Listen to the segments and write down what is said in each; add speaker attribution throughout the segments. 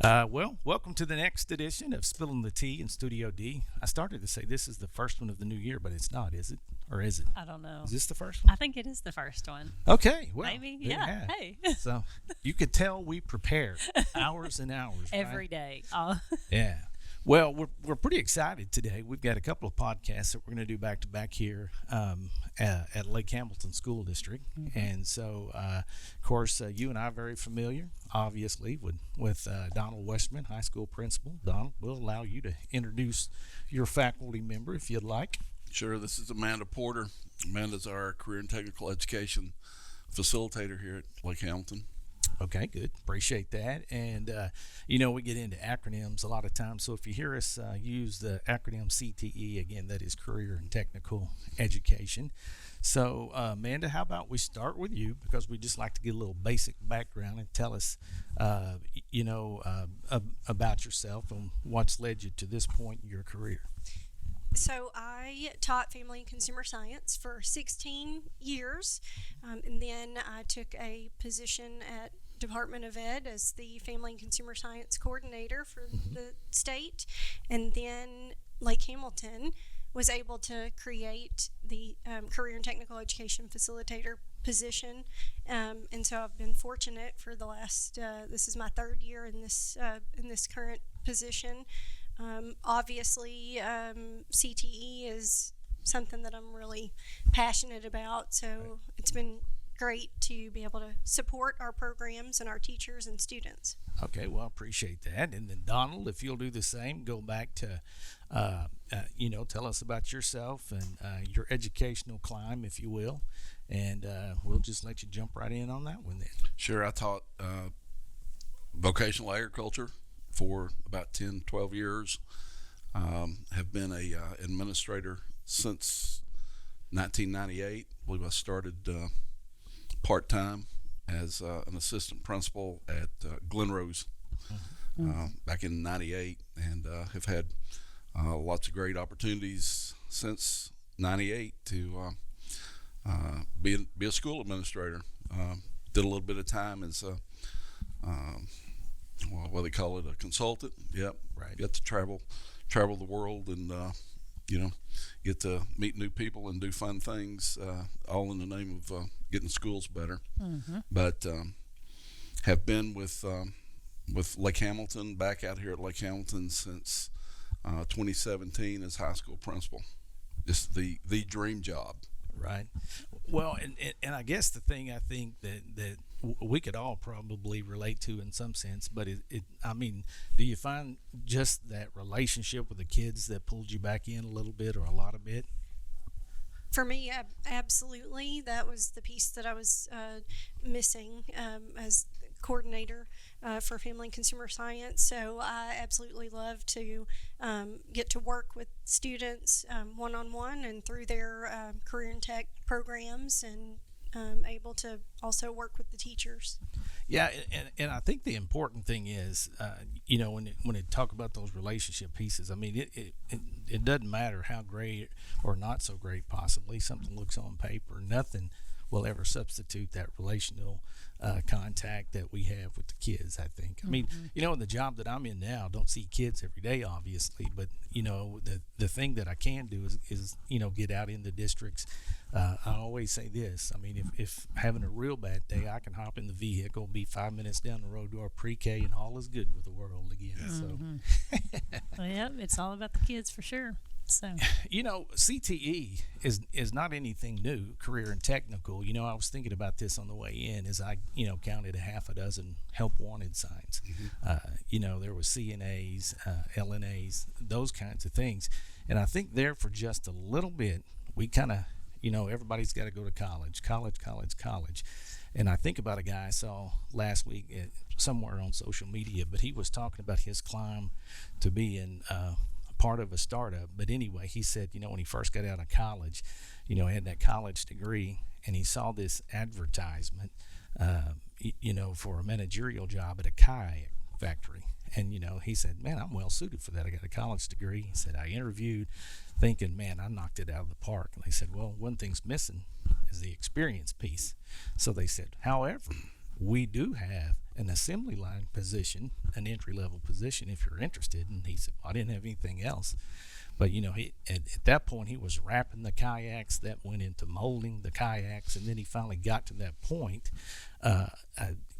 Speaker 1: Well, welcome to the next edition of Spilling the Tea in Studio D. I started to say this is the first one of the new year, but it's not, is it? Or is it?
Speaker 2: I don't know.
Speaker 1: Is this the first
Speaker 2: I
Speaker 1: one?
Speaker 2: think it is the first one.
Speaker 1: Okay, well,
Speaker 2: Maybe.
Speaker 1: there you
Speaker 2: Yeah.
Speaker 1: have it.
Speaker 2: Hey.
Speaker 1: So you could tell we prepare hours and hours.
Speaker 2: Every
Speaker 1: right?
Speaker 2: day.
Speaker 1: Yeah. Well, we're pretty excited today. We've got a couple of podcasts that we're going to do back to back here at Lake Hamilton School District, and so of course you and I are very familiar, obviously, with Donald Westerman, high school principal. Donald, we'll allow you to introduce your faculty member if you'd like.
Speaker 3: Sure, this is Amanda Porter. Amanda's our career and technical education facilitator here at Lake Hamilton.
Speaker 1: Okay, good. Appreciate that. And, we get into acronyms a lot of times. So if you hear us use the acronym CTE, again, that is Career and Technical Education. So, Amanda, how about we start with you, because we just like to get a little basic background and tell us, about yourself and what's led you to this point in your career.
Speaker 4: So I taught family and consumer science for 16 years, and then I took a position at Department of Ed as the family and consumer science coordinator for the state, and then Lake Hamilton was able to create the career and technical education facilitator position, and so I've been fortunate for the last. This is my third year in this current position. Obviously, CTE is something that I'm really passionate about, so it's been great to be able to support our programs and our teachers and students.
Speaker 1: Okay, well, I appreciate that. And then Donald, if you'll do the same, go back to, tell us about yourself and your educational climb, if you will, and we'll just let you jump right in on that one then.
Speaker 3: Sure, I taught vocational agriculture for about 10, 12 years. Have been a administrator since 1998. I believe I started part-time as an assistant principal at Glenrose back in 98, and have had lots of great opportunities since 98 to be a school administrator. Did a little bit of time as what they call it, a consultant. Yep.
Speaker 1: Right.
Speaker 3: Get to travel the world and get to meet new people and do fun things, all in the name of getting schools better. But have been with Lake Hamilton, back out here at Lake Hamilton since 2017 as high school principal. Just the dream job.
Speaker 1: Right. Well, and I guess the thing I think that we could all probably relate to in some sense, but do you find just that relationship with the kids that pulled you back in a little bit or a lot of it?
Speaker 4: For me, absolutely. That was the piece that I was missing as coordinator for family and consumer science. So I absolutely love to get to work with students one-on-one and through their career and tech programs, and able to also work with the teachers.
Speaker 1: Yeah, and I think the important thing is, when they talk about those relationship pieces, I mean, it doesn't matter how great or not so great possibly something looks on paper. Nothing will ever substitute that relational contact that we have with the kids, I think. I mean, in the job that I'm in now, don't see kids every day, obviously, but, the thing that I can do is get out in the districts. I always say this. I mean, if having a real bad day, I can hop in the vehicle, be 5 minutes down the road to our pre-K, and all is good with the world again. So,
Speaker 2: Well, yeah, it's all about the kids for sure. So,
Speaker 1: CTE is not anything new, career and technical. I was thinking about this on the way in as I, counted a half a dozen help wanted signs. There was CNAs, LNAs, those kinds of things. And I think there for just a little bit, we kind of, everybody's got to go to college. And I think about a guy I saw last week somewhere on social media, but he was talking about his climb to being part of a startup. But anyway, he said, when he first got out of college, had that college degree, and he saw this advertisement, for a managerial job at a kayak factory. And, he said, man, I'm well suited for that. I got a college degree. He said, I interviewed thinking, man, I knocked it out of the park. And they said, well, one thing's missing is the experience piece. So they said, however, we do have an assembly line position, an entry-level position if you're interested. And he said, well, I didn't have anything else. But, you know, at that point, he was wrapping the kayaks, that went into molding the kayaks, and then he finally got to that point,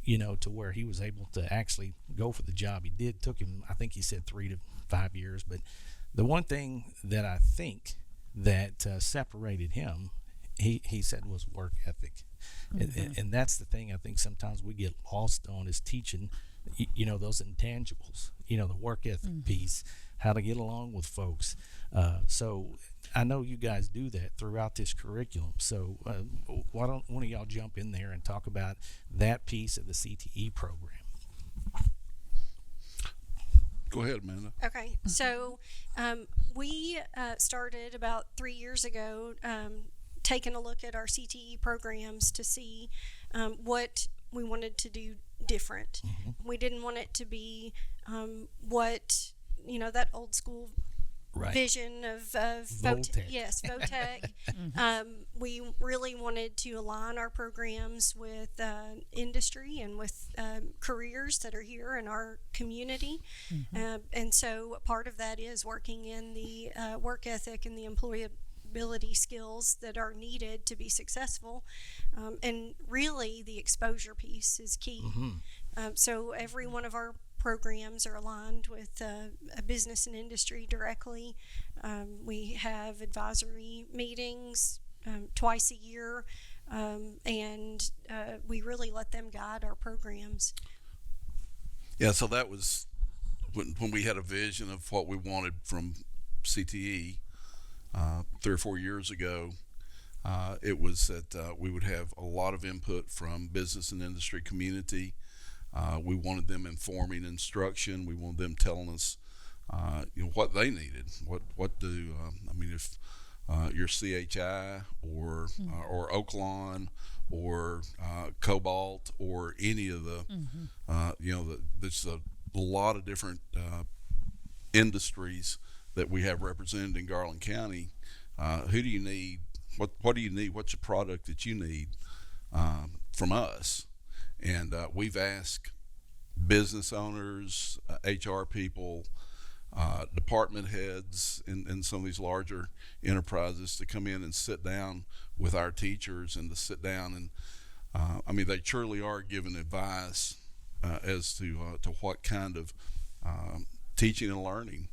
Speaker 1: you know, to where he was able to actually go for the job he did. Took him, I think he said 3 to 5 years. But the one thing that I think that separated him, he said, was work ethic. And that's the thing I think sometimes we get lost on, is teaching, you know, those intangibles, you know, the work ethic piece, how to get along with folks. So I know you guys do that throughout this curriculum. So why don't one of y'all jump in there and talk about that piece of the CTE program?
Speaker 3: Go ahead, Amanda.
Speaker 4: Okay, so we started about 3 years ago, taking a look at our CTE programs to see what we wanted to do different. We didn't want it to be what, you know, that old school vision of
Speaker 1: Voltec.
Speaker 4: Yes, Votech. We really wanted to align our programs with industry and with careers that are here in our community. And so part of that is working in the work ethic and the employability skills that are needed to be successful. And really the exposure piece is key. So every one of our programs are aligned with a business and industry directly. We have advisory meetings twice a year, and we really let them guide our programs.
Speaker 3: Yeah, so that was when we had a vision of what we wanted from CTE 3 or 4 years ago. It was that we would have a lot of input from business and industry community. We wanted them informing instruction. We wanted them telling us, you know, what they needed. What do I mean, if your CHI or Oaklawn or Cobalt or any of the, you know, there's a lot of different industries that we have represented in Garland County. Who do you need? What do you need? What's the product that you need from us? And we've asked business owners, HR people, department heads in some of these larger enterprises to come in and sit down with our teachers and to sit down and, I mean, they truly are giving advice as to what kind of teaching and learning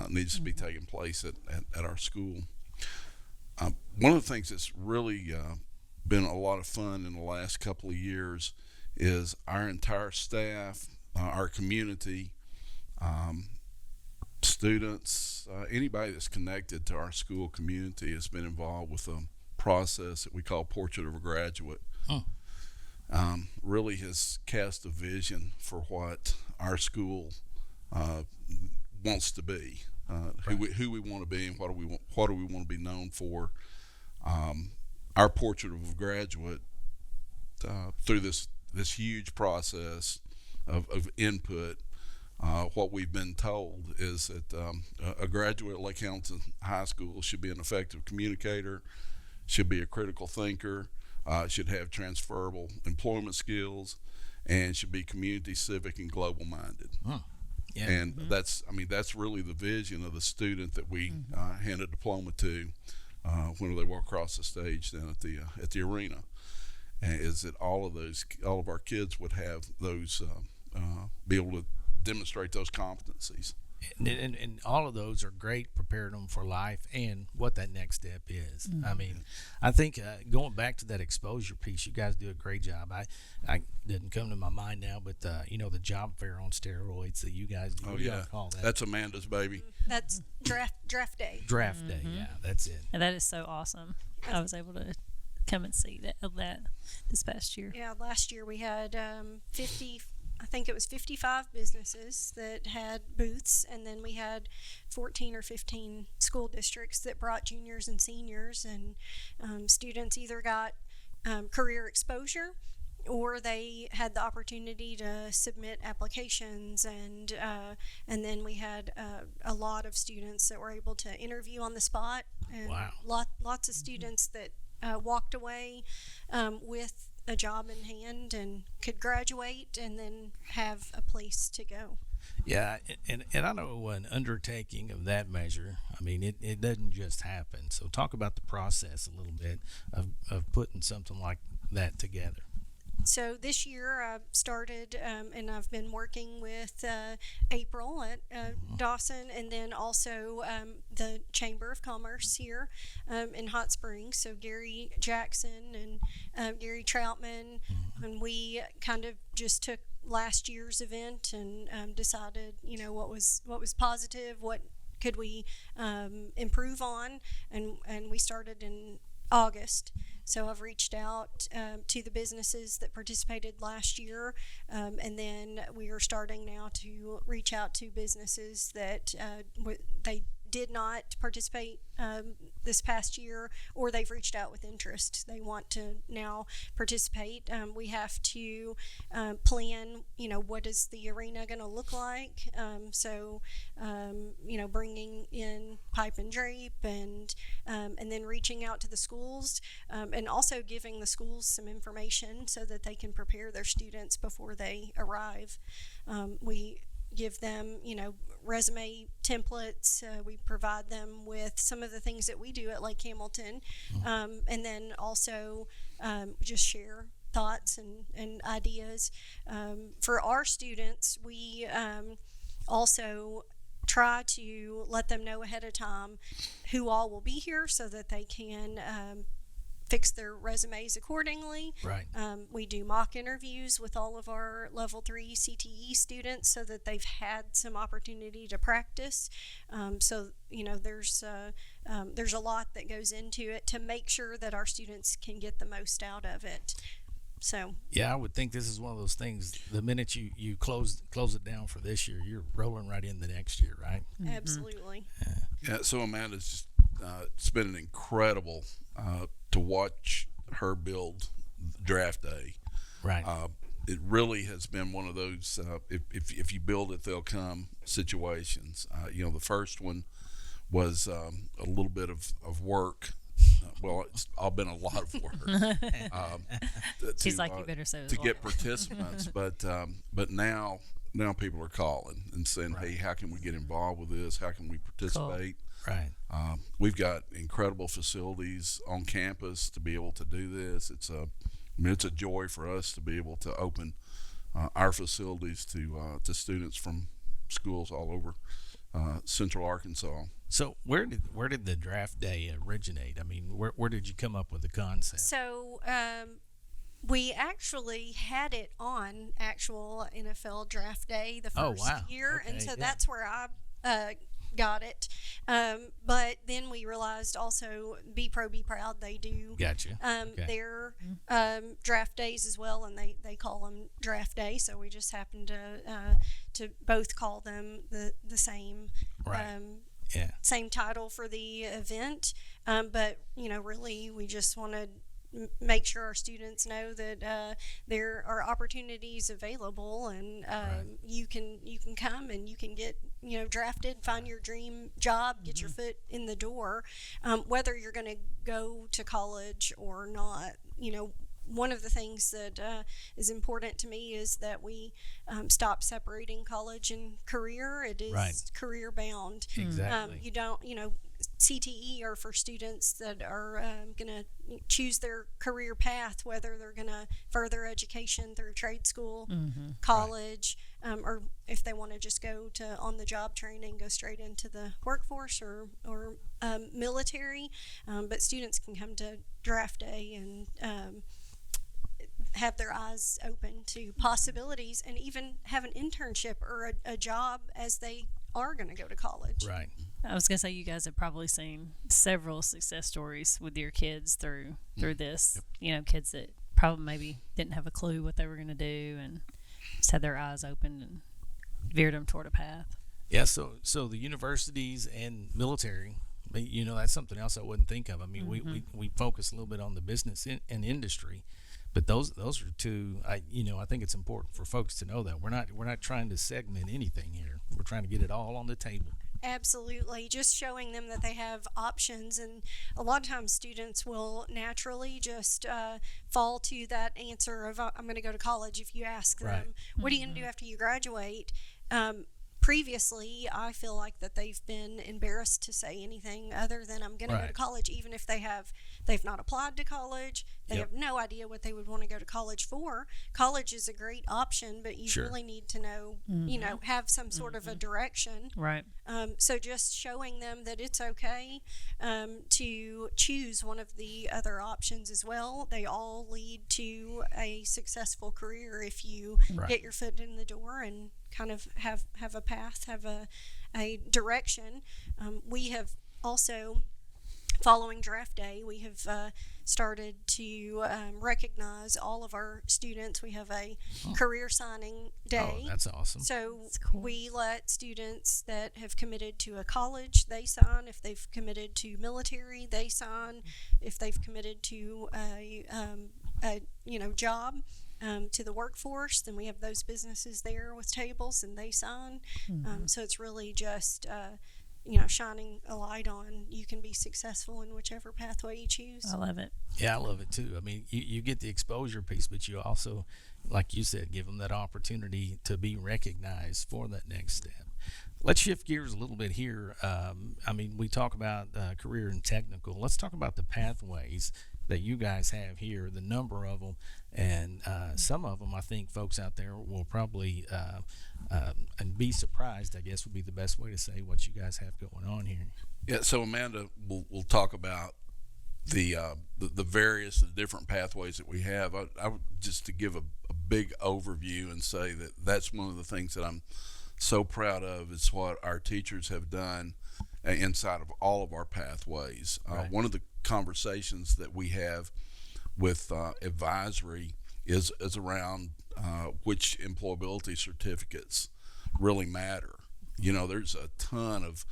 Speaker 3: needs to be taking place at our school. One of the things that's really been a lot of fun in the last couple of years is our entire staff, our community, students, anybody that's connected to our school community has been involved with a process that we call Portrait of a Graduate. Really has cast a vision for what our school wants to be, who we want to be, and what do we want to be known for. Our Portrait of a Graduate, through this huge process of input, what we've been told is that a graduate at Lake Hamilton High School should be an effective communicator, should be a critical thinker, should have transferable employment skills, and should be community, civic, and global minded.
Speaker 1: Yeah.
Speaker 3: And that's really the vision of the student that we hand a diploma to when they walk across the stage then at the arena. And is that all of our kids would have those, be able to demonstrate those competencies.
Speaker 1: And all of those are great, preparing them for life and what that next step is. I mean, I think going back to that exposure piece, you guys do a great job. I didn't come to my mind now, but you know, the job fair on steroids that you guys do.
Speaker 3: Oh,
Speaker 1: What do
Speaker 3: yeah.
Speaker 1: y'all call that?
Speaker 3: That's Amanda's baby.
Speaker 4: That's draft day.
Speaker 1: Draft day. Yeah, that's it.
Speaker 2: And that is so awesome. I was able to come and see that this past year.
Speaker 4: Yeah, last year we had 55 businesses that had booths, and then we had 14 or 15 school districts that brought juniors and seniors, and students either got career exposure or they had the opportunity to submit applications, and then we had a lot of students that were able to interview on the spot, and
Speaker 1: Wow.
Speaker 4: lots of students that walked away with a job in hand and could graduate and then have a place to go.
Speaker 1: Yeah, and I know an undertaking of that measure, I mean, it doesn't just happen. So talk about the process a little bit of putting something like that together.
Speaker 4: So this year I started, and I've been working with April at Dawson, and then also the Chamber of Commerce here in Hot Springs. So Gary Jackson and Gary Troutman, and we kind of just took last year's event and decided, what was positive, what could we improve on, and we started in August. So I've reached out to the businesses that participated last year, and then we are starting now to reach out to businesses that they did not participate this past year, or they've reached out with interest. They want to now participate. We have to plan, what is the arena going to look like? So, bringing in pipe and drape, and then reaching out to the schools, and also giving the schools some information so that they can prepare their students before they arrive. We give them, resume templates. We provide them with some of the things that we do at Lake Hamilton, and then also just share thoughts and ideas. For our students, we also try to let them know ahead of time who all will be here so that they can fix their resumes accordingly.
Speaker 1: Right.
Speaker 4: We do mock interviews with all of our level 3 CTE students so that they've had some opportunity to practice. So there's a lot that goes into it to make sure that our students can get the most out of it. So
Speaker 1: yeah, I would think this is one of those things. The minute you close it down for this year, you're rolling right in the next year, right?
Speaker 4: Absolutely.
Speaker 3: Yeah. So Amanda's just it's been an incredible to watch her build draft day.
Speaker 1: Right.
Speaker 3: It really has been one of those if you build it, they'll come situations. The first one was a little bit of work. Well, it's all been a lot of work.
Speaker 2: She's like, you better say it
Speaker 3: to get participants, but now people are calling and saying,
Speaker 1: Right.
Speaker 3: hey, how can we get involved with this? How can we participate?
Speaker 2: Cool.
Speaker 1: Right.
Speaker 3: We've got incredible facilities on campus to be able to do this. It's a joy for us to be able to open our facilities to students from schools all over Central Arkansas.
Speaker 1: So where did the draft day originate? I mean, where did you come up with the concept?
Speaker 4: So we actually had it on actual NFL draft day the first year,
Speaker 1: Okay,
Speaker 4: and so
Speaker 1: yeah.
Speaker 4: that's where I got it. But then we realized also Be Pro Be Proud, they do
Speaker 1: Gotcha. Okay.
Speaker 4: their draft days as well, and they call them draft day. So we just happened to both call them the same.
Speaker 1: Right. Yeah.
Speaker 4: Same title for the event, but really we just want to make sure our students know that there are opportunities available, and
Speaker 1: Right.
Speaker 4: you can come and you can get drafted, find your dream job, get your foot in the door, whether you're going to go to college or not. One of the things that is important to me is that we stop separating college and career. It is
Speaker 1: Right.
Speaker 4: career bound.
Speaker 1: Exactly.
Speaker 4: You don't, CTE are for students that are going to choose their career path, whether they're going to further education through trade school, college, or if they want to just go to on-the-job training, go straight into the workforce or military. But students can come to draft day and have their eyes open to possibilities, and even have an internship or a job as they are going to go to college.
Speaker 1: Right.
Speaker 2: I was gonna say, you guys have probably seen several success stories with your kids through this. Kids that probably maybe didn't have a clue what they were gonna do and just had their eyes open and veered them toward a path.
Speaker 1: Yeah. So the universities and military, that's something else I wouldn't think of. I mean, we focus a little bit on the business and industry, but those are two. I think it's important for folks to know that we're not trying to segment anything here. We're trying to get it all on the table.
Speaker 4: Absolutely. Just showing them that they have options. And a lot of times students will naturally just fall to that answer of, I'm going to go to college. If you ask them,
Speaker 1: Right.
Speaker 4: what are you going to do after you graduate? Previously, I feel like that they've been embarrassed to say anything other than I'm going to go to
Speaker 1: Right.
Speaker 4: college, even if they've not applied to college. They
Speaker 1: Yep.
Speaker 4: have no idea what they would want to go to college for. College is a great option, but you
Speaker 1: Sure.
Speaker 4: really need to know, have some sort of a direction.
Speaker 2: Right.
Speaker 4: So just showing them that it's okay to choose one of the other options as well. They all lead to a successful career if you
Speaker 1: Right.
Speaker 4: get your foot in the door and kind of have a path, have a direction. We have also, following draft day, we have started to recognize all of our students. We have a career signing day.
Speaker 1: Oh, that's awesome.
Speaker 4: So
Speaker 2: That's cool.
Speaker 4: we let students that have committed to a college, they sign. If they've committed to military, they sign. If they've committed to a job, to the workforce, then we have those businesses there with tables and they sign. So it's really just shining a light on you can be successful in whichever pathway you choose.
Speaker 2: I love it.
Speaker 1: Yeah, I love it too. I mean, you get the exposure piece, but you also, like you said, give them that opportunity to be recognized for that next step. Let's shift gears a little bit here. I mean, we talk about career and technical. Let's talk about the pathways that you guys have here, the number of them, and some of them I think folks out there will probably and be surprised, I guess would be the best way to say what you guys have going on here.
Speaker 3: Yeah, so Amanda will talk about the various different pathways that we have. I would just to give a big overview and say that that's one of the things that I'm so proud of is what our teachers have done inside of all of our pathways.
Speaker 1: Right.
Speaker 3: One of the conversations that we have with advisory is around which employability certificates really matter. You know, there's a ton of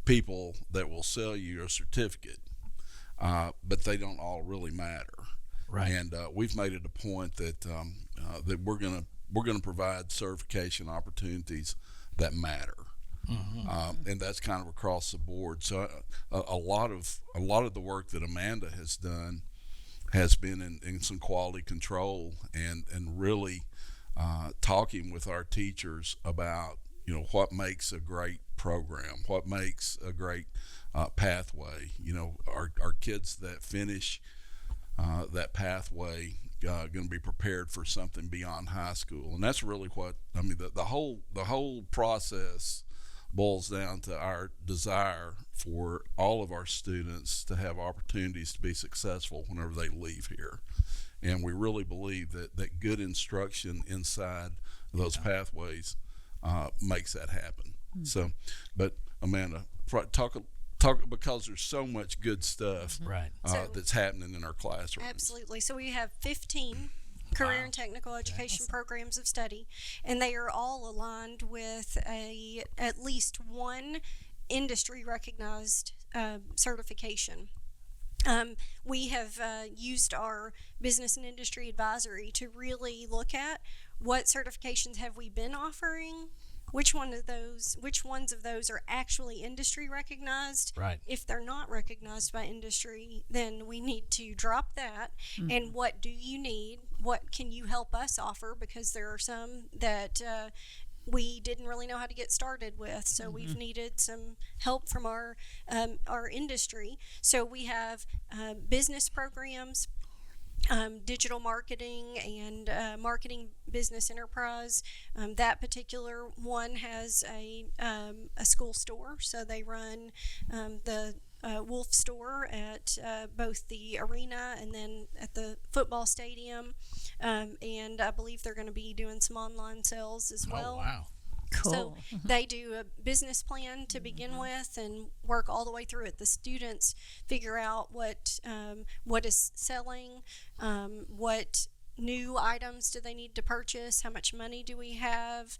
Speaker 3: people that will sell you a certificate, but they don't all really matter.
Speaker 1: Right.
Speaker 3: And we've made it a point that that we're gonna provide certification opportunities that matter. And that's kind of across the board. So a lot of the work that Amanda has done has been in some quality control and really talking with our teachers about what makes a great program, what makes a great pathway. Our kids that finish that pathway going to be prepared for something beyond high school, and that's really what I mean. The whole process boils down to our desire for all of our students to have opportunities to be successful whenever they leave here. And we really believe that good instruction inside those pathways makes that happen. So, but Amanda, talk because there's so much good stuff
Speaker 1: Right.
Speaker 3: that's happening in our classrooms.
Speaker 4: Absolutely. So we have 15 career and technical education programs of study, and they are all aligned with at least one industry recognized certification. We have used our business and industry advisory to really look at what certifications have we been offering, which ones of those are actually industry recognized.
Speaker 1: Right.
Speaker 4: If they're not recognized by industry, then we need to drop that. And what do you need? What can you help us offer? Because there are some that we didn't really know how to get started with, so we've needed some help from our industry. So we have business programs, digital marketing, and marketing business enterprise. That particular one has a school store, so they run the Wolf store at both the arena and then at the football stadium, and I believe they're going to be doing some online sales as well.
Speaker 1: Oh, wow.
Speaker 2: Cool.
Speaker 4: So they do a business plan to begin with and work all the way through it. The students figure out what is selling, what new items do they need to purchase? How much money do we have?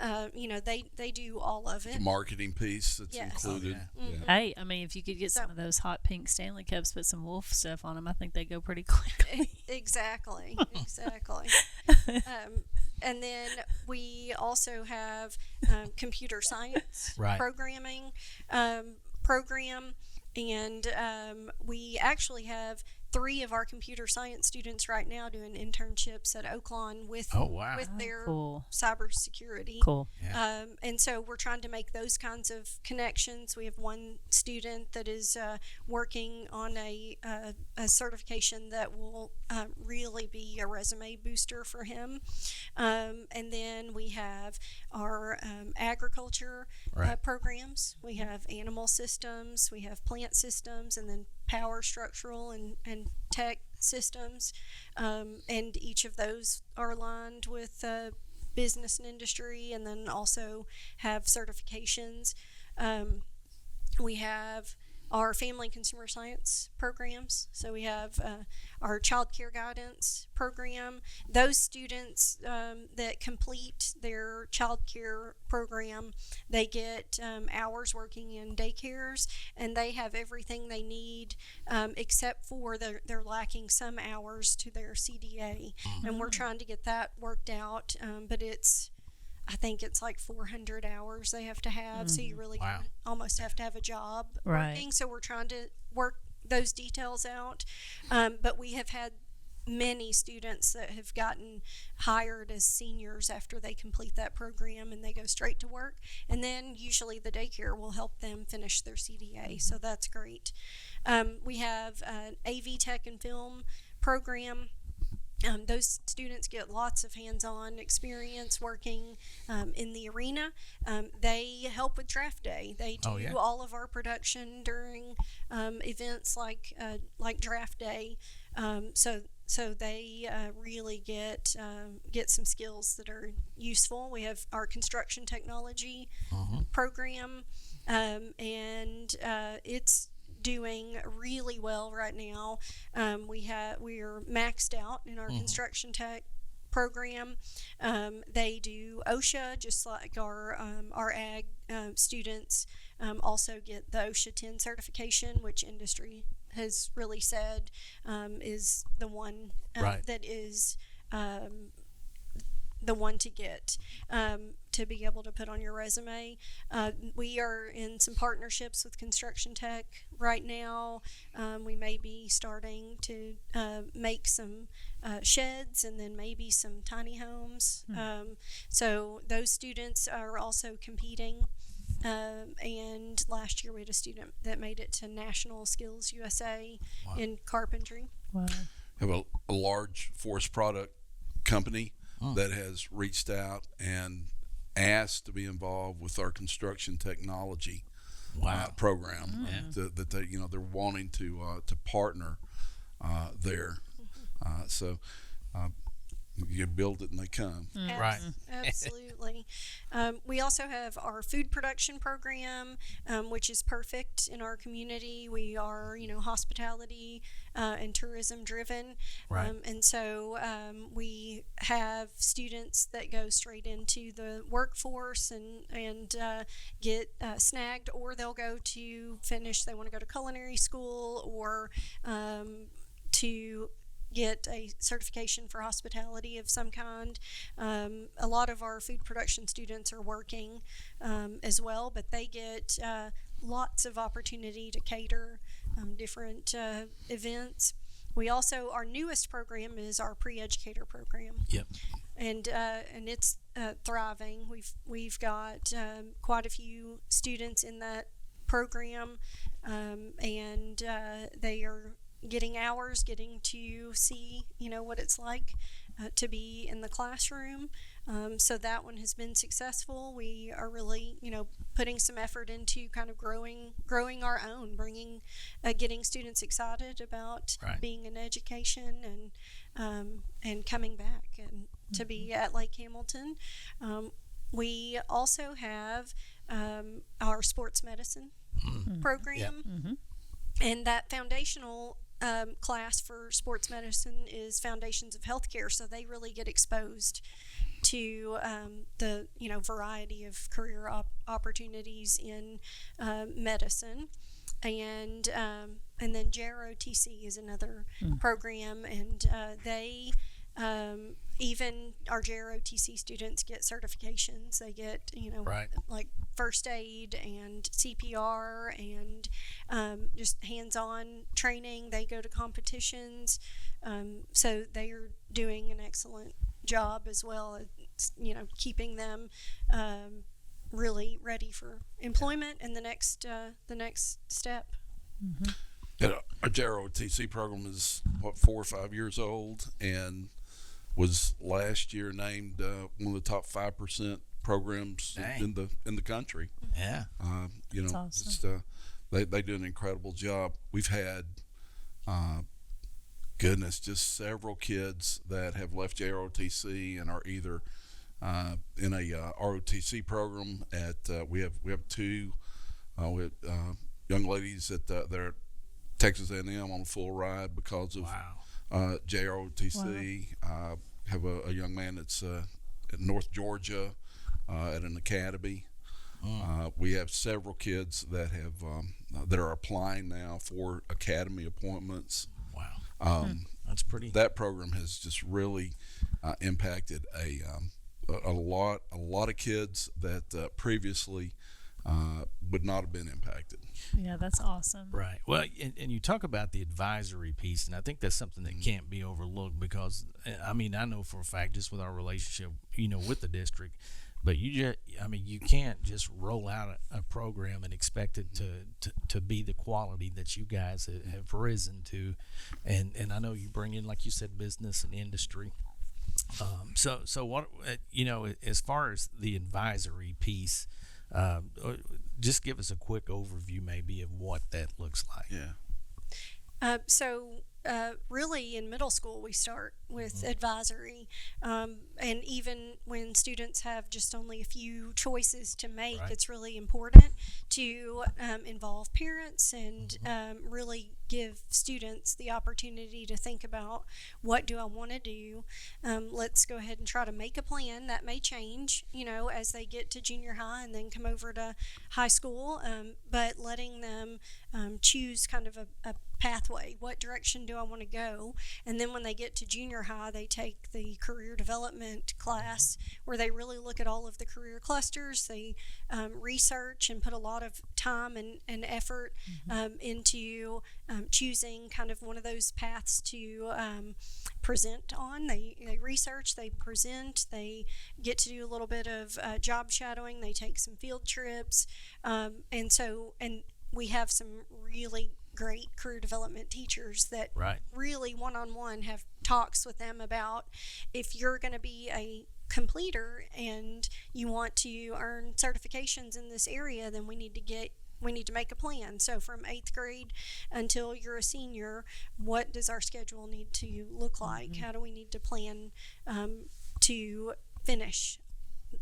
Speaker 4: They do all of it.
Speaker 3: The marketing piece that's
Speaker 4: Yes.
Speaker 3: included.
Speaker 1: Oh, yeah.
Speaker 3: Yeah.
Speaker 2: Hey, I mean, if you could get some
Speaker 4: So-
Speaker 2: of those hot pink Stanley Cups, put some wolf stuff on them, I think they go pretty quickly.
Speaker 4: Exactly. And then we also have computer science
Speaker 1: Right.
Speaker 4: programming program, and we actually have 3 of our computer science students right now doing internships at Oaklawn with
Speaker 1: Oh, wow.
Speaker 4: with their
Speaker 2: Cool.
Speaker 4: cybersecurity.
Speaker 2: Cool.
Speaker 1: Yeah.
Speaker 4: And so we're trying to make those kinds of connections. We have one student that is working on a certification that will really be a resume booster for him. And then we have our agriculture
Speaker 1: Right.
Speaker 4: programs. We have animal systems, we have plant systems, and then power, structural, and tech systems. And each of those are aligned with business and industry, and then also have certifications. We have our family and consumer science programs. So we have our child care guidance program. Those students that complete their child care program, they get hours working in daycares, and they have everything they need except for they're lacking some hours to their CDA. And we're trying to get that worked out, but I think it's like 400 hours they have to have, so you really
Speaker 1: Wow.
Speaker 4: almost have to have a job
Speaker 2: Right.
Speaker 4: working. So we're trying to work those details out. But we have had many students that have gotten hired as seniors after they complete that program, and they go straight to work. And then usually the daycare will help them finish their CDA, so that's great. We have an AV Tech and Film program. Those students get lots of hands-on experience working in the arena. They help with draft day. They do
Speaker 1: Oh, yeah.
Speaker 4: all of our production during events like draft day. So they really get some skills that are useful. We have our construction technology program, and it's doing really well right now. We are maxed out in our construction tech program. They do OSHA, just like our ag students also get the OSHA 10 certification, which industry has really said is the one
Speaker 1: Right.
Speaker 4: that is the one to get to be able to put on your resume. We are in some partnerships with Construction Tech right now. We may be starting to make some sheds, and then maybe some tiny homes. So those students are also competing. And last year we had a student that made it to National Skills USA in carpentry.
Speaker 2: Wow.
Speaker 3: Have a large forest product company that has reached out and asked to be involved with our construction technology program. That they, they're wanting to partner there. So you build it and they come.
Speaker 1: Right.
Speaker 4: Absolutely. We also have our food production program, which is perfect in our community. We are, hospitality and tourism driven.
Speaker 1: Right.
Speaker 4: And so we have students that go straight into the workforce and get snagged, or they'll go to finish, they want to go to culinary school, or to get a certification for hospitality of some kind. A lot of our food production students are working as well, but they get lots of opportunity to cater different events. We also, our newest program is our pre-educator program.
Speaker 1: Yep.
Speaker 4: And it's thriving. We've got quite a few students in that program, and they are getting hours, getting to see, what it's like to be in the classroom. So that one has been successful. We are really, putting some effort into kind of growing our own, getting students excited about being in education and coming back and to be at Lake Hamilton. We also have our sports medicine program.
Speaker 1: Yep.
Speaker 4: And that foundational class for sports medicine is Foundations of Healthcare, so they really get exposed to the variety of career opportunities in medicine. And then JROTC is another program, and they even our JROTC students get certifications. They get
Speaker 1: Right.
Speaker 4: like first aid and CPR and just hands-on training. They go to competitions, so they are doing an excellent job as well as keeping them really ready for employment and the next step.
Speaker 3: And our JROTC program is 4 or 5 years old, and was last year named one of the top 5% programs
Speaker 1: Dang.
Speaker 3: in the country.
Speaker 1: Yeah.
Speaker 2: That's awesome.
Speaker 3: Just, they do an incredible job. We've had just several kids that have left JROTC and are either in a ROTC program at we have two young ladies at they're at Texas A&M on a full ride because of JROTC. Have a young man that's at North Georgia at an academy. We have several kids that have that are applying now for academy appointments.
Speaker 1: Wow. That's pretty.
Speaker 3: That program has just really impacted a lot of kids that previously would not have been impacted.
Speaker 2: Yeah, that's awesome.
Speaker 1: Right. Well, and you talk about the advisory piece, and I think that's something that can't be overlooked because, I know for a fact, just with our relationship, with the district, but you can't just roll out a program and expect it to be the quality that you guys have risen to, and I know you bring in, like you said, business and industry. So what, as far as the advisory piece, just give us a quick overview maybe of what that looks like.
Speaker 3: Yeah.
Speaker 4: Really in middle school we start with advisory, and even when students have just only a few choices to make, it's really important to involve parents and really give students the opportunity to think about, what do I want to do? Let's go ahead and try to make a plan. That may change, as they get to junior high and then come over to high school, but letting them choose kind of a pathway. What direction do I want to go? And then when they get to junior high, they take the career development class where they really look at all of the career clusters. They research and put a lot of time and effort into choosing kind of one of those paths to present on. They research, they present, they get to do a little bit of job shadowing, they take some field trips, and we have some really great career development teachers that really one-on-one have talks with them about, if you're going to be a completer and you want to earn certifications in this area, then we need to make a plan. So from 8th grade until you're a senior, what does our schedule need to look like? How do we need to plan to finish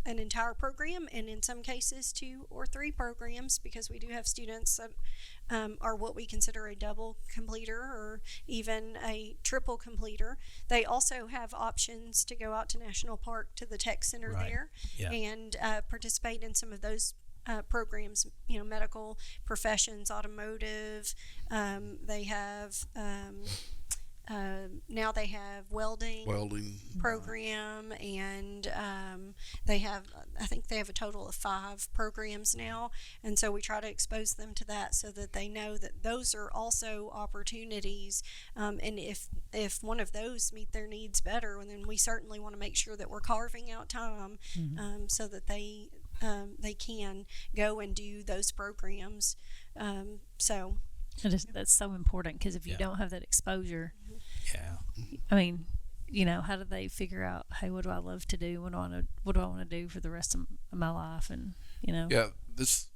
Speaker 4: an entire program, and in some cases 2 or 3 programs, because we do have students that are what we consider a double completer or even a triple completer. They also have options to go out to National Park to the tech center there and participate in some of those programs, medical professions, automotive. They have now they have welding program, and I think they have a total of 5 programs now, and so we try to expose them to that so that they know that those are also opportunities, and if one of those meet their needs better, then we certainly want to make sure that we're carving out time so that they can go and do those programs.
Speaker 2: That's so important, because if you don't have that exposure, how do they figure out, hey, what do I love to do? What do I want to do for the rest of my life? And
Speaker 3: this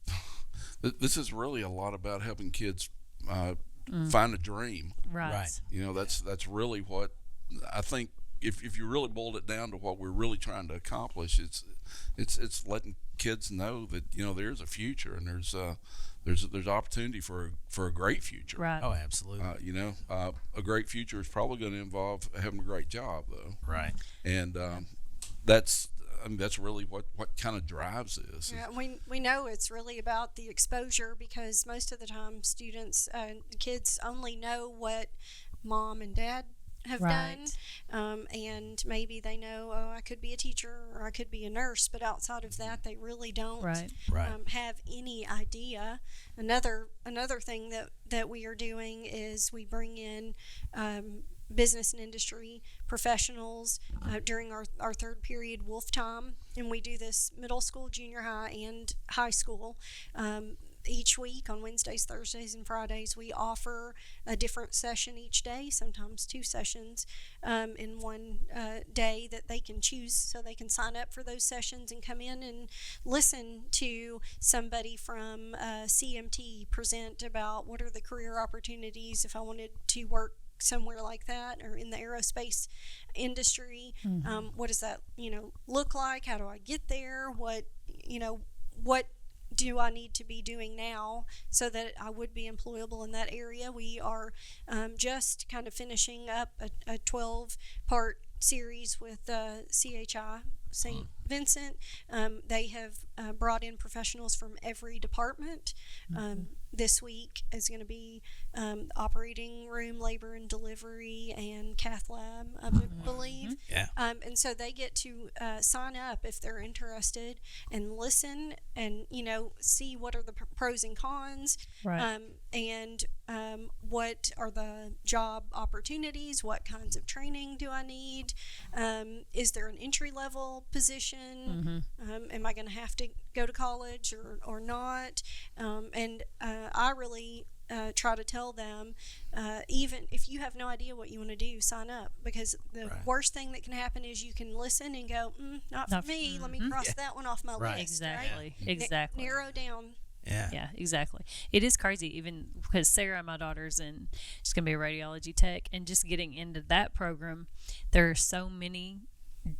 Speaker 3: is really a lot about helping kids find a dream.
Speaker 2: Right.
Speaker 3: That's really what I think if you really boiled it down to what we're really trying to accomplish, it's letting kids know that there's a future, and there's opportunity for a great future.
Speaker 2: Right.
Speaker 1: Oh, absolutely.
Speaker 3: A great future is probably going to involve having a great job, though.
Speaker 1: Right.
Speaker 3: And that's really what kind of drives this.
Speaker 4: Yeah, we know it's really about the exposure, because most of the time students, kids only know what mom and dad have
Speaker 2: Right.
Speaker 4: done, and maybe they know, oh, I could be a teacher or I could be a nurse, but outside of that, they really don't
Speaker 2: Right.
Speaker 1: Right.
Speaker 4: have any idea. Another thing that we are doing is we bring in business and industry professionals during our third period wolf time, and we do this middle school, junior high, and high school. Each week on Wednesdays, Thursdays, and Fridays, we offer a different session each day, sometimes 2 sessions in one day that they can choose, so they can sign up for those sessions and come in and listen to somebody from CMT present about what are the career opportunities if I wanted to work somewhere like that, or in the aerospace industry. What does that look like? How do I get there? What do I need to be doing now so that I would be employable in that area? We are just kind of finishing up a 12-part series with CHI, St. Vincent. They have brought in professionals from every department. This week is going to be operating room, labor and delivery, and cath lab, I believe.
Speaker 1: Yeah.
Speaker 4: And so they get to sign up if they're interested and listen and, see what are the pros and cons.
Speaker 2: Right.
Speaker 4: And what are the job opportunities? What kinds of training do I need? Is there an entry-level position? Am I going to have to go to college or not? And I really try to tell them, even if you have no idea what you want to do, sign up, because the worst thing that can happen is you can listen and go, not for me. Let me cross that one off my list.
Speaker 2: Exactly.
Speaker 4: Right?
Speaker 2: Exactly.
Speaker 4: Narrow down.
Speaker 2: Yeah, exactly. It is crazy, even because Sarah, my daughter's she's going to be a radiology tech, and just getting into that program, there are so many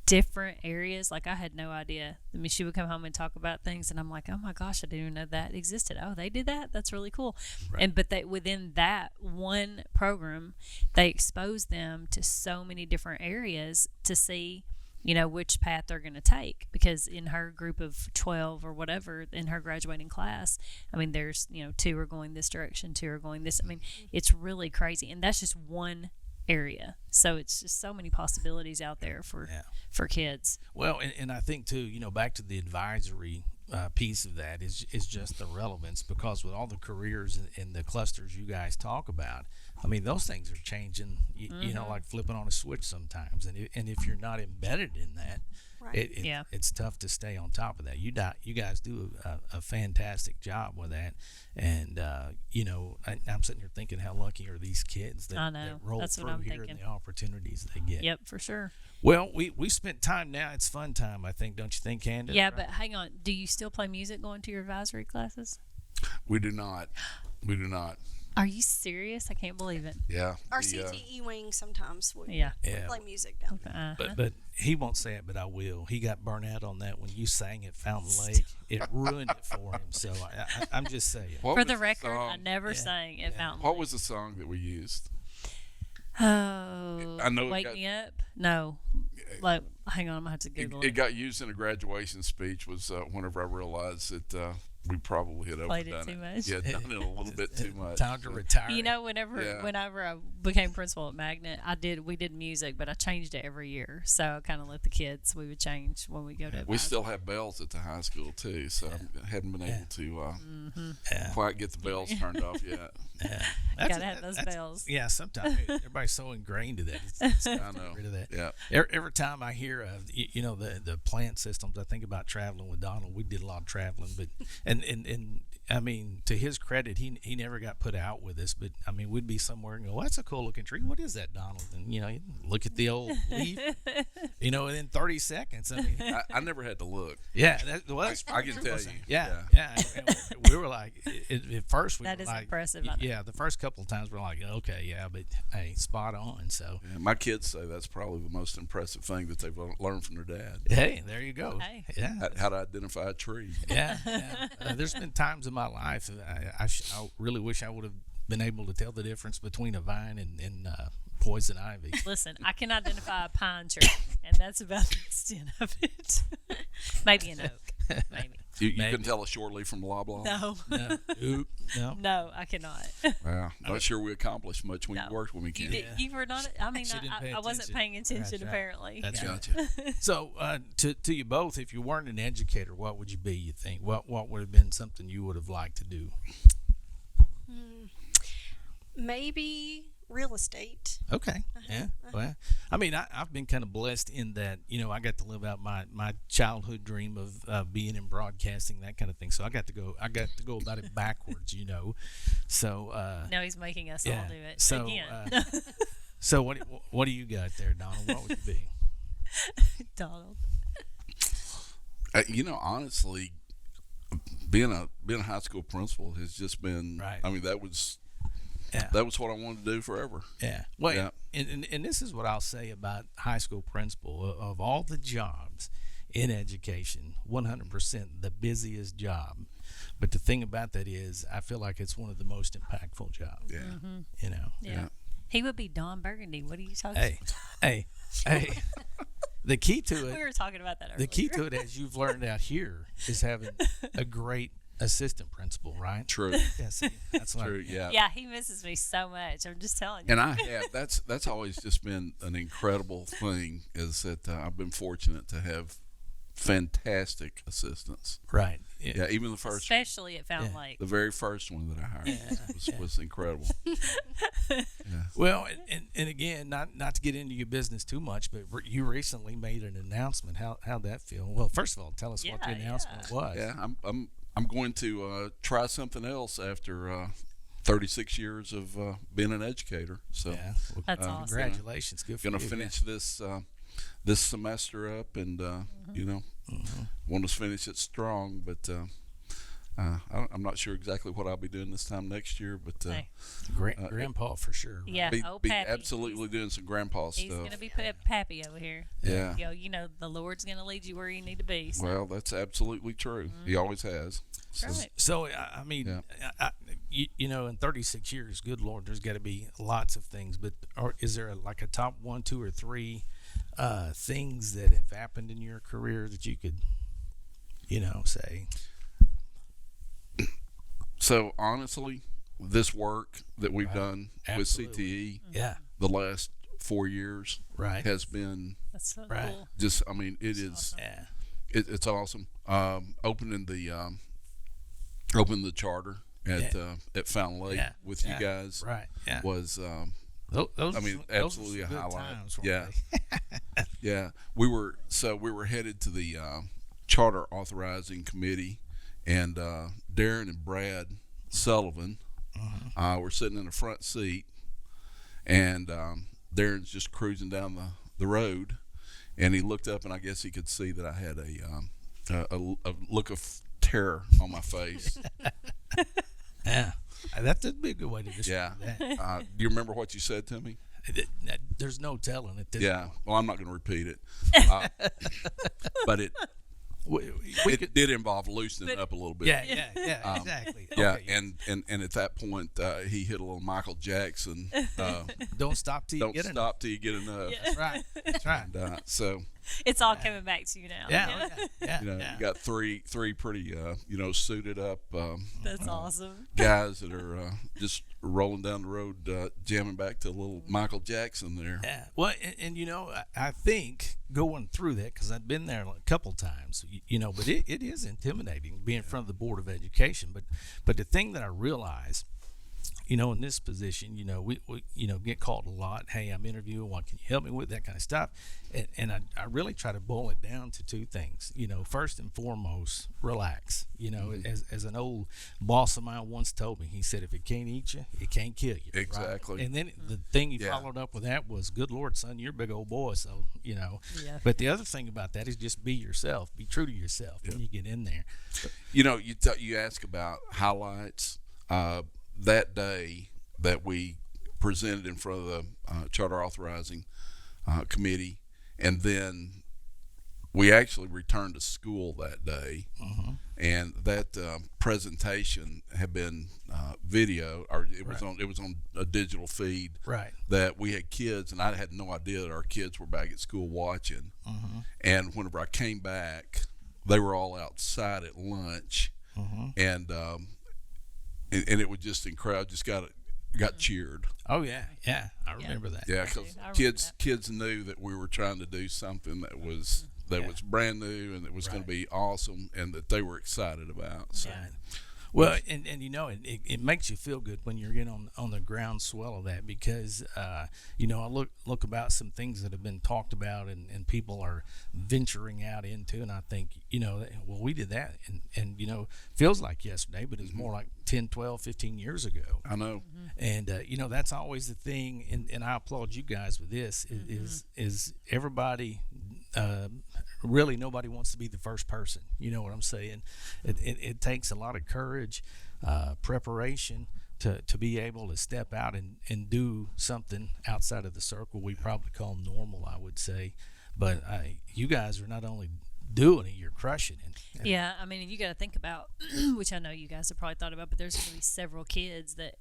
Speaker 2: different areas. Like, I had no idea. I mean, she would come home and talk about things, and I'm like, oh my gosh, I didn't even know that existed. Oh, they did that? That's really cool.
Speaker 1: Right.
Speaker 2: But within that one program, they expose them to so many different areas to see which path they're going to take, because in her group of 12 or whatever, in her graduating class, I mean, there's 2 are going this direction, 2 are going this. I mean, it's really crazy, and that's just one area. So it's just so many possibilities out there for kids.
Speaker 1: Well, and I think too, back to the advisory piece of that is just the relevance, because with all the careers and the clusters you guys talk about, I mean, those things are changing, like flipping on a switch sometimes. And if you're not embedded in that, it's tough to stay on top of that. You guys do a fantastic job with that. And, I'm sitting here thinking, how lucky are these kids that roll
Speaker 2: That's
Speaker 1: through
Speaker 2: what I'm
Speaker 1: here
Speaker 2: thinking.
Speaker 1: and the opportunities they get.
Speaker 2: Yep, for sure.
Speaker 1: Well, we spent time now. It's fun time, I think. Don't you think, Candace?
Speaker 2: Yeah, but hang on. Do you still play music going to your advisory classes?
Speaker 3: We do not.
Speaker 2: Are you serious? I can't believe it.
Speaker 3: Yeah.
Speaker 4: Our CTE wing sometimes would play music down there.
Speaker 1: But he won't say it, but I will. He got burnt out on that when you sang at Fountain Lake. It ruined it for him. So I'm just saying.
Speaker 2: For the record, I never sang at Fountain Lake.
Speaker 3: What was the song that we used?
Speaker 2: Oh,
Speaker 3: I know
Speaker 2: Wake Me Up? No. Like, hang on, I'm going to have to Google
Speaker 3: it. It got used in a graduation speech. Was whenever I realized that we probably had
Speaker 2: Played
Speaker 3: overdone
Speaker 2: it too much.
Speaker 3: Yeah, done it a little bit too much.
Speaker 1: Time to retire.
Speaker 2: Whenever I became principal at Magnet, we did music, but I changed it every year. So I kind of let the kids, we would change when we go to
Speaker 3: We still have bells at the high school too, so I hadn't been able to quite get the bells turned off yet.
Speaker 2: Yeah, gotta have those bells.
Speaker 1: Yeah, sometimes everybody's so ingrained to that. It's
Speaker 3: I know.
Speaker 1: Get rid of that.
Speaker 3: Yeah.
Speaker 1: Every time I hear of the plant systems, I think about traveling with Donald. We did a lot of traveling, but and I mean, to his credit, he never got put out with us. But I mean, we'd be somewhere and go, well, "That's a cool looking tree. What is that, Donald?" And you look at the old leaf, within 30 seconds. I mean,
Speaker 3: I never had to look.
Speaker 1: yeah,
Speaker 3: I can tell you.
Speaker 1: Yeah. And we were like, at first we
Speaker 2: That
Speaker 1: were
Speaker 2: is
Speaker 1: like,
Speaker 2: impressive, I know.
Speaker 1: Yeah, the first couple of times we're like, okay, yeah, but hey, spot on. So
Speaker 3: Yeah, my kids say that's probably the most impressive thing that they've learned from their dad.
Speaker 1: hey, there you go.
Speaker 2: Hey.
Speaker 1: Yeah,
Speaker 3: How to identify a tree.
Speaker 1: yeah. There's been times in my life I really wish I would have been able to tell the difference between a vine and poison ivy.
Speaker 2: Listen, I can identify a pine tree, and that's about the extent of it. Maybe an oak. Maybe.
Speaker 3: You
Speaker 1: Maybe.
Speaker 3: can tell a short leaf from a loblaw.
Speaker 2: No.
Speaker 1: No, oop, no.
Speaker 2: No, I cannot.
Speaker 3: Wow, not sure we accomplished much when
Speaker 2: No.
Speaker 3: you worked with me, Ken.
Speaker 2: You were not. I mean,
Speaker 1: She didn't pay
Speaker 2: I wasn't
Speaker 1: attention.
Speaker 2: paying attention.
Speaker 1: That's right.
Speaker 2: Apparently.
Speaker 1: That's
Speaker 2: Yeah.
Speaker 3: Gotcha.
Speaker 1: So, to you both, if you weren't an educator, what would you be? You think what would have been something you would have liked to do?
Speaker 4: Maybe real estate.
Speaker 1: Okay. Yeah. Well, I mean, I've been kind of blessed in that, I got to live out my childhood dream of being in broadcasting, that kind of thing. So I got to go about it backwards, So,
Speaker 2: Now he's making us
Speaker 1: yeah.
Speaker 2: all do it
Speaker 1: So,
Speaker 2: again.
Speaker 1: so what do you got there, Donald? What would you be?
Speaker 2: Donald.
Speaker 3: Honestly, being a high school principal has just been.
Speaker 1: Right.
Speaker 3: I mean, that was
Speaker 1: Yeah.
Speaker 3: what I wanted to do forever.
Speaker 1: Yeah. Well,
Speaker 3: Yeah.
Speaker 1: And this is what I'll say about high school principal. Of all the jobs in education, 100% the busiest job. But the thing about that is, I feel like it's one of the most impactful jobs.
Speaker 3: Yeah.
Speaker 2: Mm-hmm.
Speaker 3: Yeah.
Speaker 2: He would be Don Burgundy. What are you talking about?
Speaker 1: Hey. The key to
Speaker 2: We
Speaker 1: it,
Speaker 2: were talking about that earlier.
Speaker 1: the key to it, as you've learned out here, is having a great assistant principal, right?
Speaker 3: True.
Speaker 1: Yeah, see, that's what
Speaker 3: True. Yeah.
Speaker 2: Yeah, he misses me so much. I'm just telling you.
Speaker 3: And I have. That's always just been an incredible thing. Is that I've been fortunate to have fantastic assistants.
Speaker 1: Right.
Speaker 3: Yeah. Even the first,
Speaker 2: Especially at Fountain
Speaker 1: Yeah.
Speaker 2: Lake.
Speaker 3: the very first one that I hired was incredible.
Speaker 1: Well, and again, not to get into your business too much, but you recently made an announcement. How'd that feel? Well, first of all, tell us what the
Speaker 2: Yeah,
Speaker 1: announcement was.
Speaker 3: Yeah. I'm going to try something else after 36 years of being an educator. So
Speaker 1: Yeah. Well,
Speaker 2: That's awesome.
Speaker 1: congratulations. Good for
Speaker 3: going to
Speaker 1: you.
Speaker 3: finish this semester up, and want to finish it strong. But I'm not sure exactly what I'll be doing this time next year. But
Speaker 2: Hey.
Speaker 1: Grandpa for sure. Right?
Speaker 2: Yeah,
Speaker 3: be
Speaker 2: Pappy.
Speaker 3: absolutely doing some grandpa
Speaker 2: He's
Speaker 3: stuff.
Speaker 2: going to be Pappy over here.
Speaker 3: Yeah.
Speaker 2: The Lord's going to lead you where you need to be. So.
Speaker 3: Well, that's absolutely true. He always has. So,
Speaker 2: Right.
Speaker 1: So I mean, in 36 years, good Lord, there's got to be lots of things. But is there like a top 1, 2, or 3 things that have happened in your career that you could, say?
Speaker 3: So honestly, this work that we've done
Speaker 1: Absolutely.
Speaker 3: with CTE
Speaker 1: Yeah.
Speaker 3: the last 4 years
Speaker 1: Right.
Speaker 3: has been
Speaker 2: That's so
Speaker 1: Right.
Speaker 2: cool.
Speaker 3: just. I mean, it is.
Speaker 2: awesome.
Speaker 1: Yeah.
Speaker 3: It's awesome. Opening the charter at Fountain Lake
Speaker 1: Yeah.
Speaker 3: with
Speaker 1: Yeah.
Speaker 3: you guys
Speaker 1: Right. Yeah.
Speaker 3: was.
Speaker 1: Those,
Speaker 3: I mean,
Speaker 1: those
Speaker 3: absolutely
Speaker 1: were
Speaker 3: a
Speaker 1: some good
Speaker 3: highlight.
Speaker 1: times, weren't
Speaker 3: Yeah.
Speaker 1: they?
Speaker 3: Yeah, we were headed to the charter authorizing committee, and Darren and Brad Sullivan were sitting in the front seat, and Darren's just cruising down the road, and he looked up, and I guess he could see that I had a look of terror on my face.
Speaker 1: Yeah. That's a big way to describe
Speaker 3: Yeah.
Speaker 1: that.
Speaker 3: Do you remember what you said to me?
Speaker 1: There's no telling at this
Speaker 3: Yeah.
Speaker 1: point.
Speaker 3: Well, I'm not going to repeat it, but it
Speaker 1: We could,
Speaker 3: did involve loosening up a little bit.
Speaker 1: yeah, exactly.
Speaker 3: Yeah,
Speaker 1: Okay,
Speaker 3: and at that point, he hit a little Michael Jackson.
Speaker 1: don't stop till you
Speaker 3: Don't
Speaker 1: get enough.
Speaker 3: stop till you get enough.
Speaker 2: Yeah.
Speaker 1: That's right. That's right.
Speaker 3: And, so
Speaker 2: It's all coming back to you now.
Speaker 1: Yeah. Yeah.
Speaker 3: you got three pretty suited up
Speaker 2: That's awesome.
Speaker 3: guys that are just rolling down the road, jamming back to a little Michael Jackson there.
Speaker 1: Yeah. Well, and I think going through that, because I've been there a couple times, but it is intimidating being in front of the Board of Education. But the thing that I realize in this position, we get called a lot. Hey, I'm interviewing. What can you help me with? That kind of stuff. And I really try to boil it down to two things. First and foremost, relax. As an old boss of mine once told me, he said, if it can't eat you, it can't kill you.
Speaker 3: Exactly.
Speaker 1: Right? And then the thing he followed up with that was, good Lord, son, you're a big old boy. So, But the other thing about that is just be yourself. Be true to yourself when you get in there.
Speaker 3: You ask about highlights. That day that we presented in front of the Charter Authorizing Committee, and then we actually returned to school that day, and that presentation had been video, or it was on a digital feed.
Speaker 1: Right.
Speaker 3: That we had kids, and I had no idea that our kids were back at school watching. And whenever I came back, they were all outside at lunch, and it was just incredible. Just got cheered.
Speaker 1: Oh yeah, I remember that.
Speaker 3: Yeah, because kids knew that we were trying to do something that was brand new and that was going to be awesome, and that they were excited about. So.
Speaker 1: Right. Well, and it makes you feel good when you're getting on the groundswell of that, because I look about some things that have been talked about and people are venturing out into, and I think well, we did that and feels like yesterday, but it's more like 10, 12, 15 years ago.
Speaker 3: I know.
Speaker 1: And that's always the thing, and I applaud you guys with this is everybody really nobody wants to be the first person. You know what I'm saying? It takes a lot of courage, preparation to be able to step out and do something outside of the circle we probably call normal, I would say. But you guys are not only doing it, you're crushing it.
Speaker 2: Yeah, I mean, you got to think about, which I know you guys have probably thought about, but there's going to be several kids that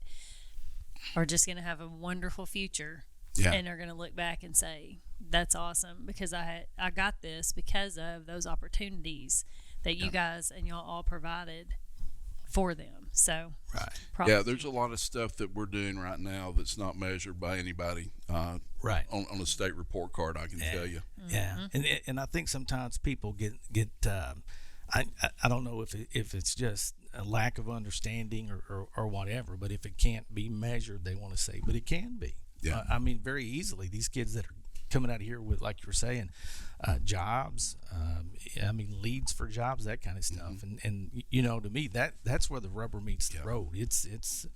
Speaker 2: are just going to have a wonderful future.
Speaker 3: Yeah.
Speaker 2: And are going to look back and say, that's awesome, because I got this because of those opportunities that you guys and y'all all provided for them. So,
Speaker 3: yeah, there's a lot of stuff that we're doing right now that's not measured by anybody on a state report card, I can tell you.
Speaker 1: Yeah, and I think sometimes people get I don't know if it's just a lack of understanding or whatever, but if it can't be measured, they want to say, but it can be.
Speaker 3: Yeah.
Speaker 1: I mean, very easily, these kids that are coming out of here with, like you were saying, jobs, leads for jobs, that kind of stuff. And to me, that's where the rubber meets the road. It's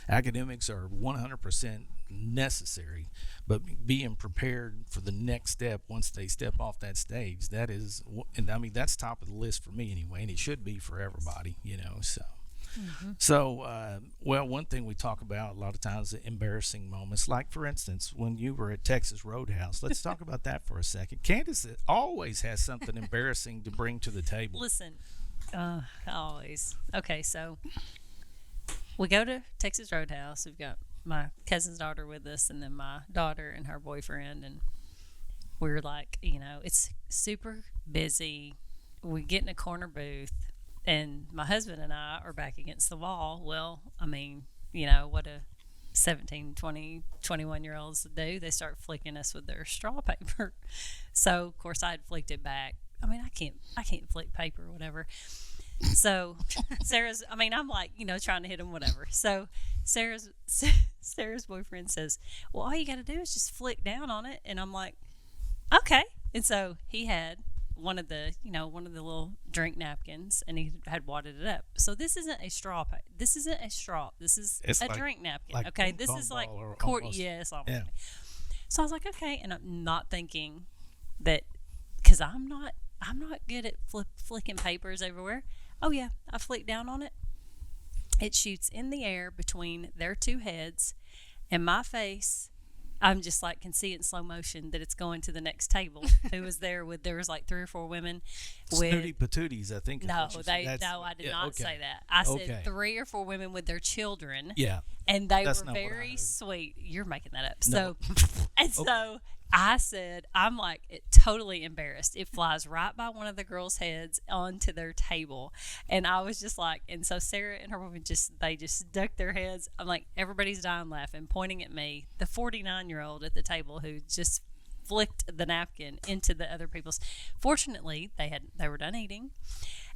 Speaker 1: academics are 100% necessary, but being prepared for the next step once they step off that stage, that's top of the list for me anyway, and it should be for everybody, so. So, one thing we talk about a lot of times is embarrassing moments. Like, for instance, when you were at Texas Roadhouse. Let's talk about that for a second. Candace always has something embarrassing to bring to the table.
Speaker 2: Listen, always. Okay, so we go to Texas Roadhouse. We've got my cousin's daughter with us, and then my daughter and her boyfriend, and we're like, it's super busy. We get in a corner booth. And my husband and I are back against the wall. Well, what a 17, 20, 21-year-olds do. They start flicking us with their straw paper. So, of course, I had flicked it back. I can't flick paper or whatever. So, I'm like, trying to hit him, whatever. So, Sarah's boyfriend says, well, all you got to do is just flick down on it. And I'm like, okay. And so he had one of the little drink napkins, and he had wadded it up. So this isn't a straw. This isn't a straw. This is a drink napkin.
Speaker 1: Like
Speaker 2: okay, this is like court. Yes, yeah. So I was like, okay, and I'm not thinking that, because I'm not good at flicking papers everywhere. Oh yeah, I flick down on it. It shoots in the air between their two heads, and my face. I'm just like, can see it in slow motion that it's going to the next table. Who was there was like 3 or 4 women with
Speaker 1: snooty patooties, I think.
Speaker 2: No, I did not say that. I said 3 or 4 women with their children.
Speaker 1: Yeah.
Speaker 2: And they were very sweet. You're making that up. No. So I said, I'm like totally embarrassed. It flies right by one of the girls' heads onto their table. And I was just like, and so Sarah and her woman just ducked their heads. I'm like, everybody's dying laughing, pointing at me, the 49-year-old at the table who just flicked the napkin into the other people's. Fortunately, they were done eating.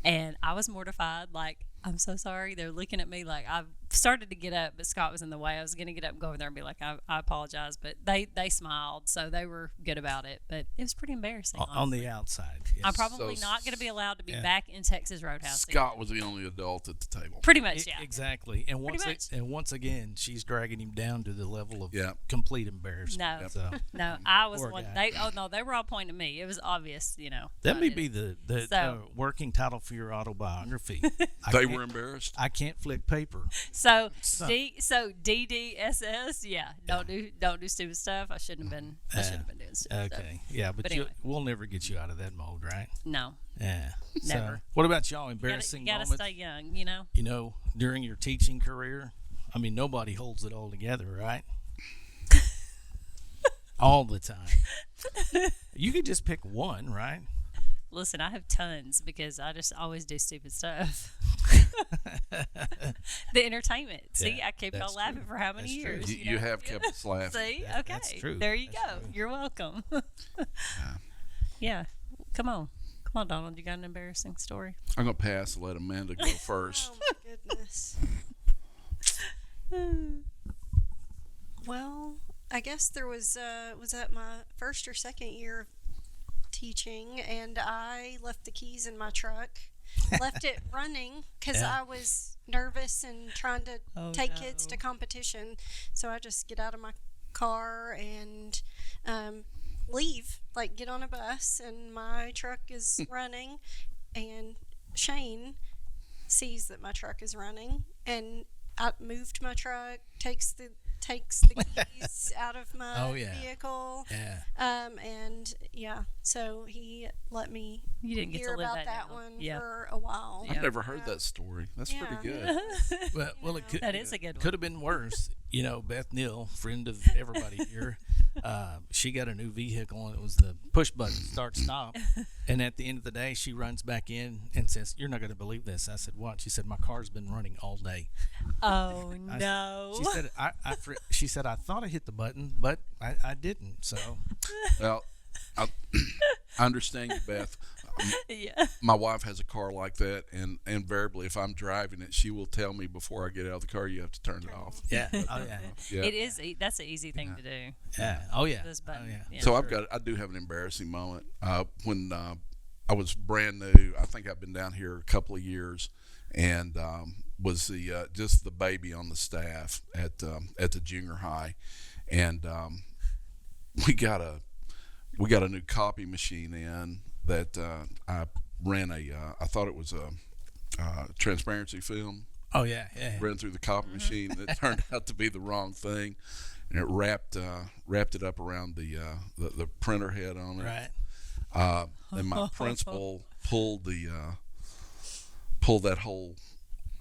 Speaker 2: And I was mortified, like, I'm so sorry. They're looking at me like started to get up, but Scott was in the way. I was going to get up and go over there and be like, I apologize. But they smiled, so they were good about it. But it was pretty embarrassing.
Speaker 1: On the outside. Yes.
Speaker 2: I'm probably
Speaker 3: So
Speaker 2: not going to be allowed to be back in Texas Roadhouse.
Speaker 3: Scott was the only adult at the table.
Speaker 2: Pretty much, yeah.
Speaker 1: Exactly. And
Speaker 2: much.
Speaker 1: once again, she's dragging him down to the level of
Speaker 3: Yeah.
Speaker 1: complete embarrassment.
Speaker 2: No,
Speaker 1: So
Speaker 2: no, I was
Speaker 1: Poor
Speaker 2: one.
Speaker 1: guy.
Speaker 2: They were all pointing to me. It was obvious,
Speaker 1: that
Speaker 2: I
Speaker 1: may
Speaker 2: did
Speaker 1: be
Speaker 2: it.
Speaker 1: the
Speaker 2: So-
Speaker 1: working title for your autobiography.
Speaker 3: They were embarrassed.
Speaker 1: I can't flick paper.
Speaker 2: So DDSS, yeah. Don't do stupid stuff. I shouldn't have been doing stupid stuff.
Speaker 1: Okay. Yeah, but
Speaker 2: anyway.
Speaker 1: we'll never get you out of that mold, right?
Speaker 2: No,
Speaker 1: Yeah.
Speaker 2: Never.
Speaker 1: So, what about y'all?
Speaker 2: you
Speaker 1: Embarrassing
Speaker 2: gotta
Speaker 1: moments?
Speaker 2: stay young.
Speaker 1: During your teaching career? I mean, nobody holds it all together, right? All the time. You could just pick one, right?
Speaker 2: Listen, I have tons because I just always do stupid stuff. The entertainment. See,
Speaker 1: Yeah,
Speaker 2: I kept
Speaker 1: that's
Speaker 2: y'all laughing for how many
Speaker 1: That's true.
Speaker 2: years?
Speaker 3: You have kept us laughing.
Speaker 2: See,
Speaker 1: That-
Speaker 2: okay,
Speaker 1: that's true.
Speaker 2: there you
Speaker 1: That's
Speaker 2: go.
Speaker 1: true.
Speaker 2: You're welcome. Yeah, come on, Donald. You got an embarrassing story?
Speaker 3: I'm gonna pass and let Amanda go first.
Speaker 4: Oh my goodness. Well, I guess there was that my first or second year of teaching, and I left the keys in my truck, left it running because
Speaker 1: Yeah.
Speaker 4: I was nervous and trying to take kids
Speaker 2: no.
Speaker 4: to competition. So I just get out of my car and leave, like get on a bus, and my truck is running, and Shane sees that my truck is running, and I moved my truck, takes the keys out of my
Speaker 1: Oh, yeah.
Speaker 4: vehicle.
Speaker 1: Yeah.
Speaker 4: And yeah, so he let me
Speaker 2: You didn't get
Speaker 4: hear
Speaker 2: to live
Speaker 4: about
Speaker 2: that
Speaker 4: that
Speaker 2: down.
Speaker 4: one
Speaker 2: Yeah.
Speaker 4: for a while.
Speaker 3: I've never heard that story. That's
Speaker 4: Yeah.
Speaker 3: pretty good.
Speaker 1: Well, it could,
Speaker 2: That is a good one.
Speaker 1: Could have been worse. Beth Neal, friend of everybody here, she got a new vehicle, and it was the push button start stop. And at the end of the day, she runs back in and says, "You're not going to believe this." I said, "What?" She said, "My car's been running all day."
Speaker 2: Oh
Speaker 1: I-
Speaker 2: no!
Speaker 1: She said, she said, "I thought I hit the button, but I didn't." So
Speaker 3: Well, I understand you, Beth.
Speaker 2: Yeah.
Speaker 3: My wife has a car like that, and invariably, if I'm driving it, she will tell me before I get out of the car, you have to turn it off.
Speaker 1: yeah, oh yeah,
Speaker 3: Yeah.
Speaker 2: It is. That's an easy thing to do.
Speaker 1: yeah, oh yeah,
Speaker 2: Those
Speaker 1: oh
Speaker 2: buttons,
Speaker 1: yeah.
Speaker 2: yeah.
Speaker 3: So I do have an embarrassing moment. When I was brand new, I think I've been down here a couple of years, and was the just the baby on the staff at the junior high, and we got a new copy machine in that I ran I thought it was a transparency film.
Speaker 1: Oh yeah, yeah.
Speaker 3: Ran through the copy machine. It turned out to be the wrong thing, and it wrapped it up around the printer head on it.
Speaker 1: Right.
Speaker 3: And my principal pulled that whole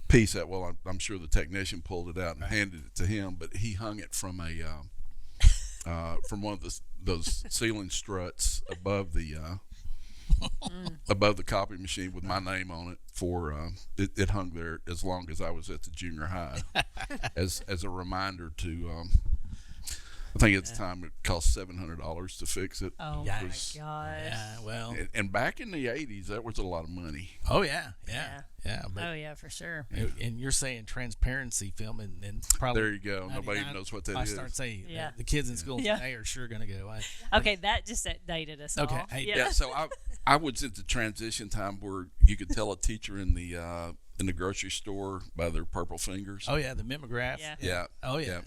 Speaker 3: piece out. Well, I'm sure the technician pulled it out and handed it to him, but he hung it from from one of those ceiling struts above the copy machine with my name on it. It hung there as long as I was at the junior high, as a reminder to. I think at the time it cost $700 to fix it.
Speaker 2: Oh
Speaker 1: Yikes.
Speaker 2: my gosh!
Speaker 1: Yeah, well,
Speaker 3: And back in the 80s, that was a lot of money.
Speaker 1: oh yeah, yeah. But
Speaker 2: Oh yeah, for sure.
Speaker 1: and you're saying transparency film, and probably
Speaker 3: There you go. Nobody
Speaker 1: 99
Speaker 3: knows what that
Speaker 1: I
Speaker 3: is.
Speaker 1: start saying
Speaker 2: Yeah.
Speaker 1: the kids in school
Speaker 2: Yeah.
Speaker 1: today are sure going to go.
Speaker 2: Okay, that just dated us
Speaker 1: Okay,
Speaker 2: all.
Speaker 1: hey,
Speaker 2: yeah.
Speaker 3: Yeah, so I was at the transition time where you could tell a teacher in the grocery store by their purple fingers.
Speaker 1: Oh yeah, the mimeograph.
Speaker 2: Yeah.
Speaker 3: Yeah.
Speaker 1: Oh yeah.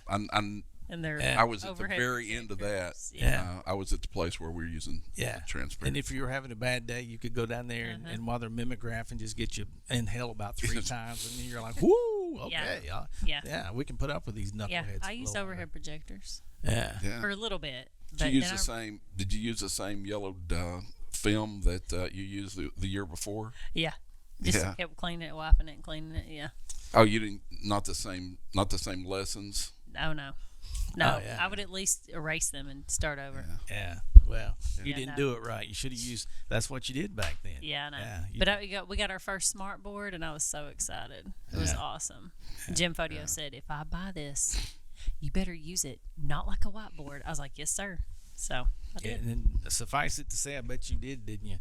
Speaker 2: And they're
Speaker 3: I was at the
Speaker 2: overhead
Speaker 3: very end of that.
Speaker 2: projectors.
Speaker 1: Yeah.
Speaker 3: I was at the place where we were using
Speaker 1: Yeah.
Speaker 3: transparent.
Speaker 1: And if you were having a bad day, you could go down there and while they're mimeographing, just get you in hell about 3 times, and then you're like, "Whoo, okay,
Speaker 2: Yeah.
Speaker 1: we can put up with these knuckleheads."
Speaker 2: Yeah, I
Speaker 1: a
Speaker 2: used
Speaker 1: little
Speaker 2: overhead projectors
Speaker 1: while."
Speaker 3: yeah.
Speaker 2: for a little bit.
Speaker 3: Did
Speaker 2: But
Speaker 3: you use
Speaker 2: then
Speaker 3: the same? Did you use the same yellowed film that you used the year before?
Speaker 2: Yeah. Just
Speaker 3: Yeah.
Speaker 2: kept cleaning it, wiping it, and cleaning it. Yeah.
Speaker 3: Oh, you didn't. Not the same lessons.
Speaker 2: Oh no. No,
Speaker 1: Oh, yeah.
Speaker 2: I would at least erase them and start over.
Speaker 1: Yeah. Well, you
Speaker 2: Yeah,
Speaker 1: didn't
Speaker 2: no.
Speaker 1: do it right. You should have used. That's what you did back then.
Speaker 2: Yeah, I know.
Speaker 1: Yeah, you-
Speaker 2: But we got our first smart board, and I was so excited. It was
Speaker 1: Yeah.
Speaker 2: awesome. Jim Fodio said, "If I buy this, you better use it not like a whiteboard." I was like, "Yes, sir." So I did.
Speaker 1: And then suffice it to say, I bet you did, didn't you?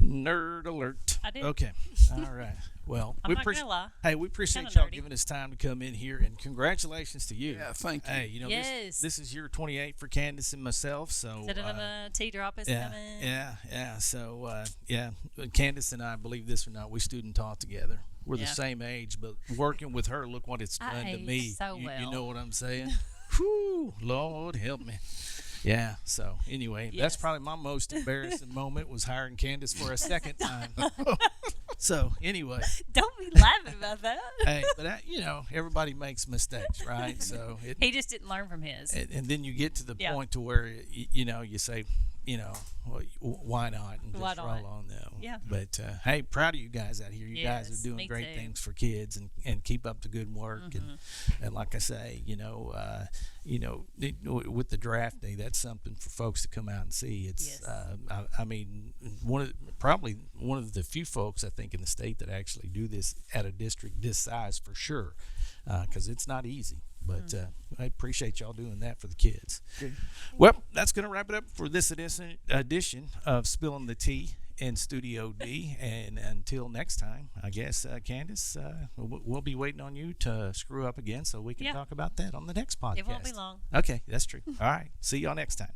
Speaker 1: Nerd alert.
Speaker 2: I did.
Speaker 1: Okay. All right. Well,
Speaker 2: I'm not gonna lie.
Speaker 1: Hey, we appreciate
Speaker 2: Kinda
Speaker 1: y'all
Speaker 2: nerdy.
Speaker 1: giving us time to come in here, and congratulations to you.
Speaker 3: Yeah, thank you.
Speaker 1: Hey, you know,
Speaker 2: Yes.
Speaker 1: this is year 28 for Candace and myself. So
Speaker 2: Tea drop is
Speaker 1: yeah,
Speaker 2: coming.
Speaker 1: yeah. So yeah, Candace and I, believe this or not, we student taught together. We're the
Speaker 2: Yeah.
Speaker 1: same age, but working with her, look what it's
Speaker 2: I
Speaker 1: done to
Speaker 2: aged
Speaker 1: me.
Speaker 2: so
Speaker 1: You
Speaker 2: well.
Speaker 1: know what I'm saying? Whew, Lord help me. Yeah. So anyway,
Speaker 2: Yes.
Speaker 1: that's probably my most embarrassing moment was hiring Candace for a second time. So anyway,
Speaker 2: Don't be laughing about that.
Speaker 1: hey, but you know, everybody makes mistakes, right? So
Speaker 2: He just didn't learn from his.
Speaker 1: and then you get to the
Speaker 2: Yeah.
Speaker 1: point to where you know you say, you know, well, why not, and
Speaker 2: Why
Speaker 1: just
Speaker 2: not?
Speaker 1: roll on though.
Speaker 2: Yeah.
Speaker 1: But hey, proud of you guys out here. You guys
Speaker 2: Yes,
Speaker 1: are doing
Speaker 2: me
Speaker 1: great
Speaker 2: too.
Speaker 1: things for kids, and keep up the good work. And like I say, you know, with the draft day, that's something for folks to come out and see. It's
Speaker 2: Yes.
Speaker 1: I mean, probably one of the few folks I think in the state that actually do this at a district this size for sure, because it's not easy. But I appreciate y'all doing that for the kids.
Speaker 3: Okay.
Speaker 1: Well, that's going to wrap it up for this edition of Spilling the Tea in Studio D. And until next time, I guess, Candace, we'll be waiting on you to screw up again so we can
Speaker 2: Yeah.
Speaker 1: talk about that on the next podcast.
Speaker 2: It won't be long.
Speaker 1: Okay, that's true. All right. See y'all next time.